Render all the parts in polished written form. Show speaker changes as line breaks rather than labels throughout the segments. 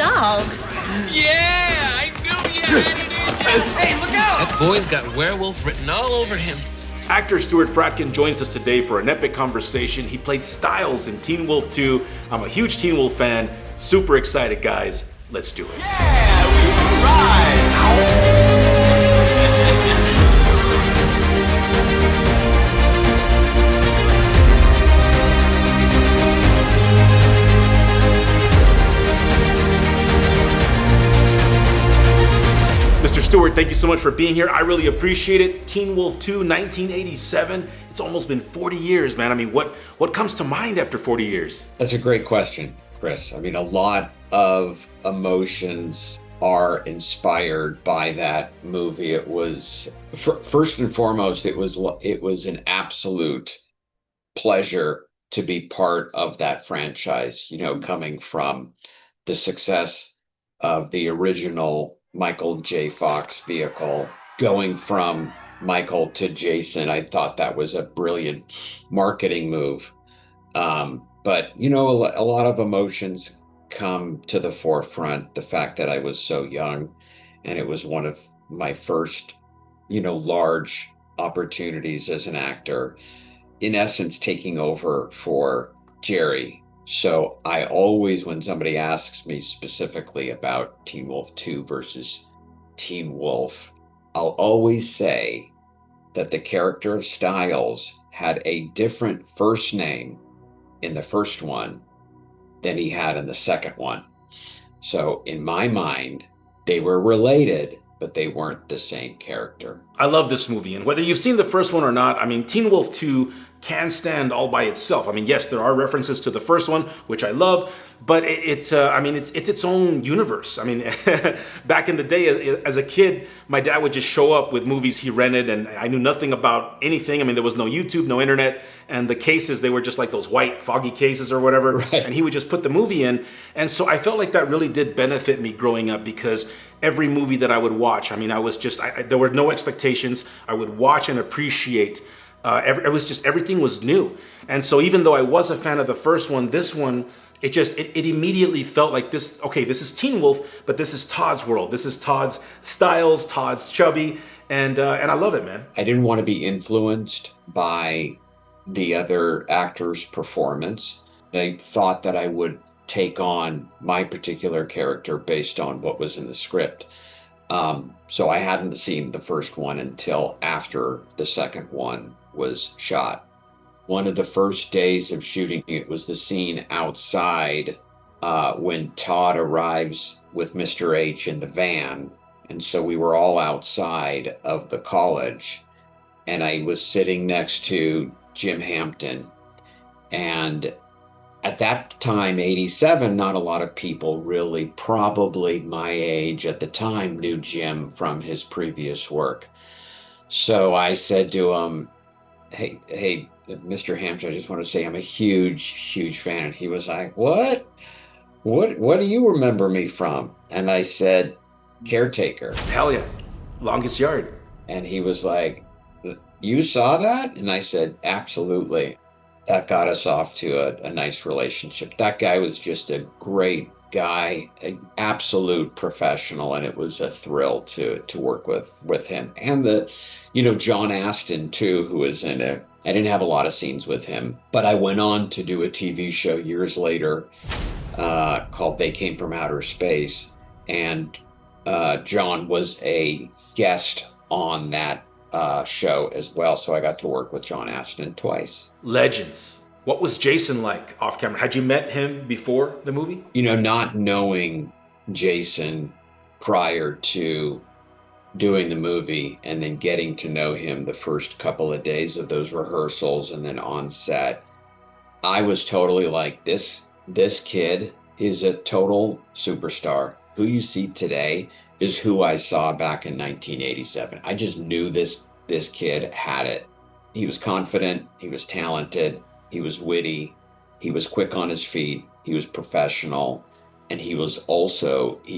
dog.
Yeah, I knew you had it in you. Hey, look out!
That boy's got werewolf written all over him.
Actor Stuart Fratkin joins us today for an epic conversation. He played Stiles in Teen Wolf 2. I'm a huge Teen Wolf fan. Super excited, guys. Let's do it.
Yeah, we ride.
Mr. Stewart, thank you so much for being here. I really appreciate it. Teen Wolf 2, 1987. It's almost been 40 years, man. I mean, what comes to mind after 40 years?
That's a great question, Chris. I mean, a lot of emotions are inspired by that movie. It was, first and foremost, it was an absolute pleasure to be part of that franchise, you know, coming from the success of the original Michael J. Fox vehicle, going from Michael to Jason. I thought that was a brilliant marketing move. But, you know, a lot of emotions come to the forefront. The fact that I was so young and it was one of my first, you know, large opportunities as an actor, in essence, taking over for Jerry. So I always, when somebody asks me specifically about Teen Wolf 2 versus Teen Wolf, I'll always say that the character of Stiles had a different first name in the first one than he had in the second one. So in my mind, they were related, but they weren't the same character.
I love this movie, and whether you've seen the first one or not, I mean, Teen Wolf 2 can stand all by itself. I mean, yes, there are references to the first one, which I love, but it's its own universe. I mean, back in the day, as a kid, my dad would just show up with movies he rented, and I knew nothing about anything. I mean, there was no YouTube, no internet, and the cases, they were just like those white, foggy cases or whatever,
right.
And he would just put the movie in. And so I felt like that really did benefit me growing up, because every movie that I would watch, I mean, there were no expectations. I would watch and appreciate. It was just, everything was new. And so even though I was a fan of the first one, this one, it immediately felt like this is Teen Wolf, but this is Todd's world. This is Todd's Stiles, Todd's Chubby, and I love it, man.
I didn't want to be influenced by the other actor's performance. I thought that I would take on my particular character based on what was in the script. So I hadn't seen the first one until after the second one was shot. One of the first days of shooting it was the scene outside when Todd arrives with Mr. H in the van. And so we were all outside of the college, and I was sitting next to Jim Hampton. And at that time, 87, not a lot of people really, probably my age at the time, knew Jim from his previous work. So I said to him, hey, Mr. Hampton, I just want to say I'm a huge, huge fan. And he was like, what do you remember me from? And I said, Caretaker.
Hell yeah, Longest Yard.
And he was like, you saw that? And I said, absolutely. That got us off to a nice relationship. That guy was just a great guy, an absolute professional, and it was a thrill to work with him. And John Astin too, who was in it. I didn't have a lot of scenes with him, but I went on to do a TV show years later called They Came from Outer Space, and John was a guest on that show as well, so I got to work with John Astin twice.
Legends. What was Jason like off camera? Had you met him before the movie?
Not knowing Jason prior to doing the movie and then getting to know him the first couple of days of those rehearsals and then on set, I was totally like, this kid is a total superstar. Who you see today is who I saw back in 1987. I just knew this kid had it. He was confident, he was talented, he was witty, he was quick on his feet, he was professional, and he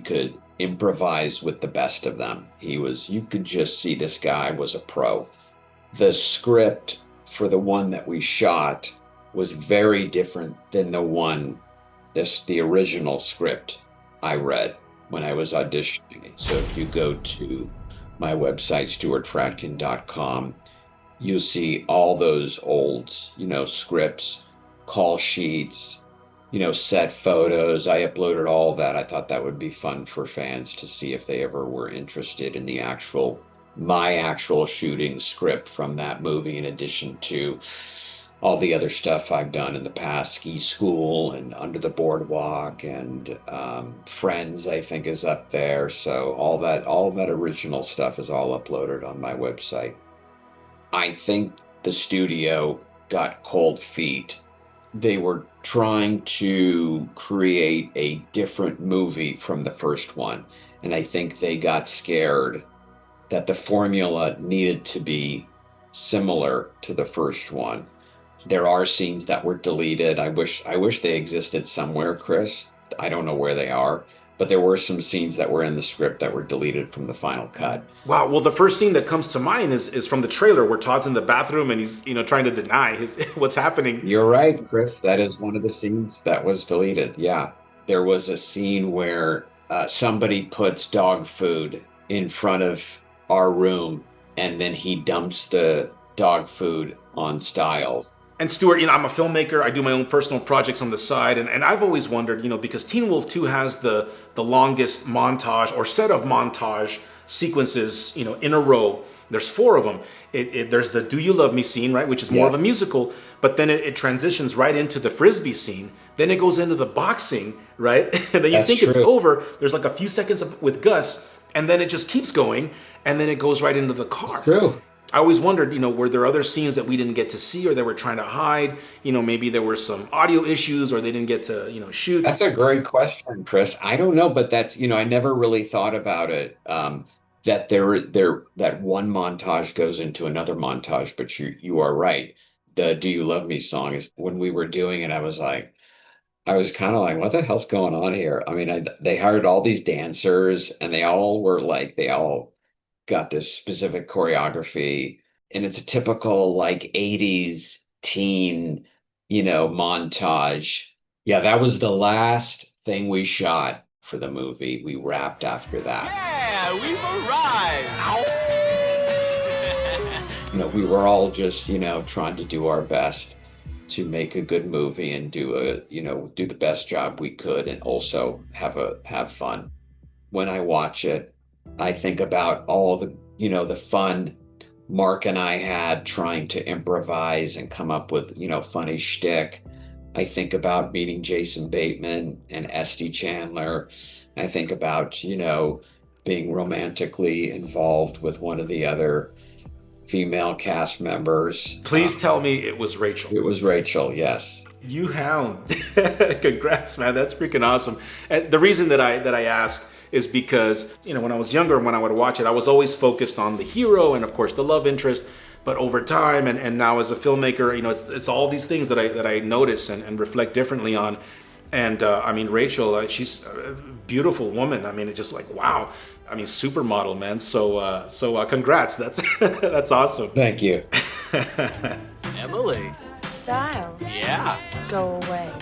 could improvise with the best of them. You could just see this guy was a pro. The script for the one that we shot was very different than the original script I read when I was auditioning. So if you go to my website, stuartfratkin.com, you'll see all those old, scripts, call sheets, set photos. I uploaded all that. I thought that would be fun for fans to see if they ever were interested in my actual shooting script from that movie, in addition to all the other stuff I've done in the past, Ski School and Under the Boardwalk and Friends, I think is up there. So all that original stuff is all uploaded on my website. I think the studio got cold feet. They were trying to create a different movie from the first one, and I think they got scared that the formula needed to be similar to the first one. There are scenes that were deleted. I wish they existed somewhere, Chris. I don't know where they are, but there were some scenes that were in the script that were deleted from the final cut.
Wow. Well, the first scene that comes to mind is from the trailer where Todd's in the bathroom and he's trying to deny his what's happening.
You're right, Chris. That is one of the scenes that was deleted. Yeah. There was a scene where somebody puts dog food in front of our room, and then he dumps the dog food on Stiles.
And Stuart, I'm a filmmaker. I do my own personal projects on the side, and I've always wondered, because Teen Wolf 2 has the longest montage or set of montage sequences, in a row. There's 4 of them. There's the "Do You Love Me" scene, right, which is more of a musical, but then it transitions right into the frisbee scene. Then it goes into the boxing, right? And then you think it's over. There's like a few seconds with Gus, and then it just keeps going, and then it goes right into the car.
True.
I always wondered, were there other scenes that we didn't get to see, or they were trying to hide? Maybe there were some audio issues, or they didn't get to, shoot.
That's a great question, Chris. I don't know, but that's, I never really thought about it. That that one montage goes into another montage, but you are right. The "Do You Love Me" song is, when we were doing it, I was kind of like, what the hell's going on here? I mean, they hired all these dancers, and they all got this specific choreography, and it's a typical like 80s teen, montage. Yeah, that was the last thing we shot for the movie. We wrapped after that.
Yeah, we've arrived.
We were all just, trying to do our best to make a good movie and do the best job we could, and also have fun. When I watch it, I think about all the fun Mark and I had trying to improvise and come up with, funny shtick. I think about meeting Jason Bateman and Esty Chandler. I think about, being romantically involved with one of the other female cast members.
Please tell me it was Rachel.
It was Rachel, yes.
You hound. Congrats, man. That's freaking awesome. And the reason that I ask is because, when I was younger, when I would watch it, I was always focused on the hero and, of course, the love interest. But over time, and now as a filmmaker, it's all these things that I notice and reflect differently on. And Rachel, she's a beautiful woman. It's just like, wow. Supermodel, man. So congrats. That's that's awesome.
Thank you.
Emily.
Stiles.
Yeah.
Go away.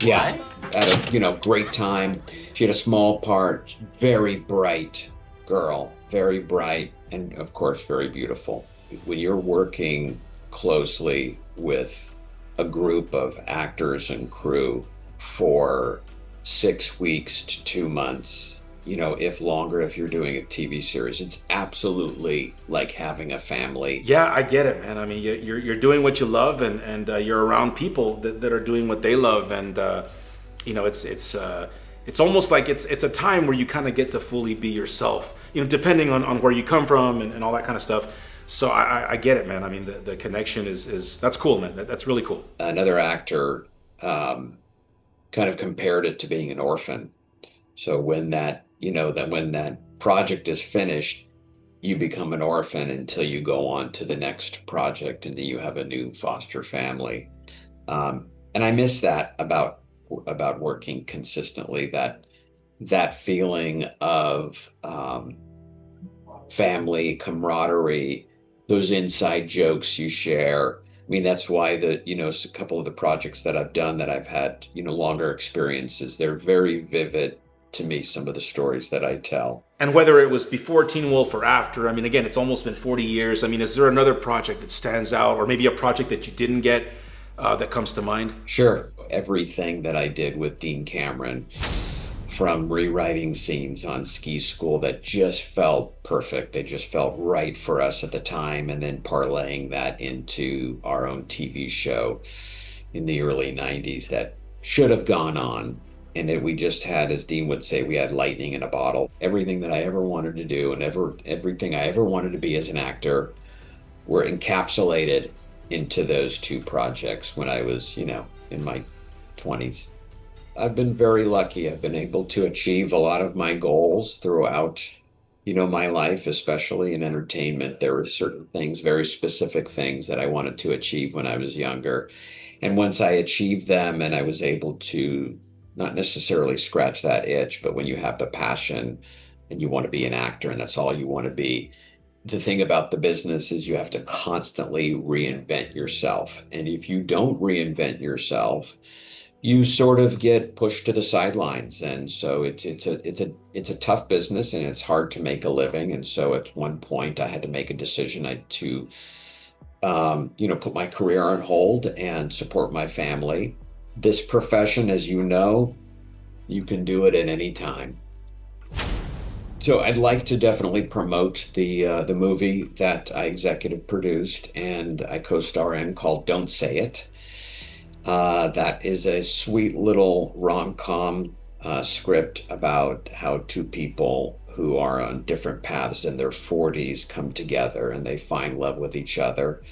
Yeah. Had a great time. She had a small part. Very bright girl. Very bright, and of course very beautiful. When you're working closely with a group of actors and crew for 6 weeks to 2 months, if longer, if you're doing a TV series, it's absolutely like having a family.
Yeah, I get it, man. You're doing what you love, and you're around people that are doing what they love, and it's almost like it's a time where you kind of get to fully be yourself, depending on where you come from and all that kind of stuff. So I get it, man. The connection is that's cool, man. That's really cool.
Another actor kind of compared it to being an orphan. So when that project is finished, you become an orphan until you go on to the next project, and then you have a new foster family. And I miss that about working consistently, that feeling of family, camaraderie, those inside jokes you share. That's why a couple of the projects that I've done that I've had, longer experiences, they're very vivid to me some of the stories that I tell.
And whether it was before Teen Wolf or after, I mean, again, it's almost been 40 years. I mean, is there another project that stands out, or maybe a project that you didn't get that comes to mind?
Sure. Everything that I did with Dean Cameron, from rewriting scenes on Ski School that just felt perfect, they just felt right for us at the time, and then parlaying that into our own TV show in the early 90s that should have gone on. And we just had, as Dean would say, we had lightning in a bottle. Everything that I ever wanted to do and everything I ever wanted to be as an actor were encapsulated into those two projects when I was, in my 20s. I've been very lucky. I've been able to achieve a lot of my goals throughout, my life, especially in entertainment. There were certain things, very specific things that I wanted to achieve when I was younger. And once I achieved them and I was able to not necessarily scratch that itch, but when you have the passion and you want to be an actor and that's all you want to be, the thing about the business is you have to constantly reinvent yourself. And if you don't reinvent yourself, you sort of get pushed to the sidelines. And so it's a tough business and it's hard to make a living. And so at one point I had to make a decision to put my career on hold and support my family. This profession, as you know, you can do it at any time. So I'd like to definitely promote the movie that I executive produced and I co-star in, called Don't Say It. That is a sweet little rom-com script about how two people who are on different paths in their 40s come together and they find love with each other.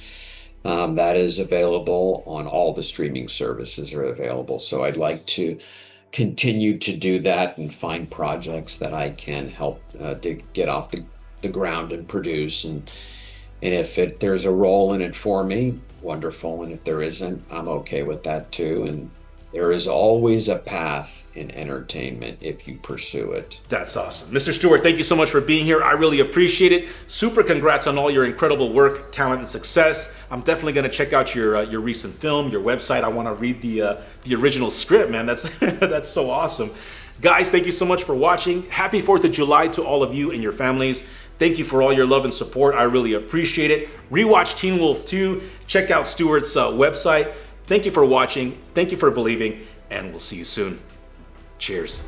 That is available on all the streaming services are available. So I'd like to continue to do that and find projects that I can help to get off the ground and produce. And if there's a role in it for me, wonderful. And if there isn't, I'm okay with that too. And there is always a path in entertainment if you pursue it.
That's awesome. Mr. Stuart, thank you so much for being here. I really appreciate it. Super congrats on all your incredible work, talent, and success. I'm definitely going to check out your recent film, your website. I want to read the original script, man. That's that's so awesome. Guys, thank you so much for watching. Happy 4th of July to all of you and your families. Thank you for all your love and support. I really appreciate it. Rewatch Teen Wolf 2. Check out Stuart's website. Thank you for watching. Thank you for believing. And we'll see you soon. Cheers.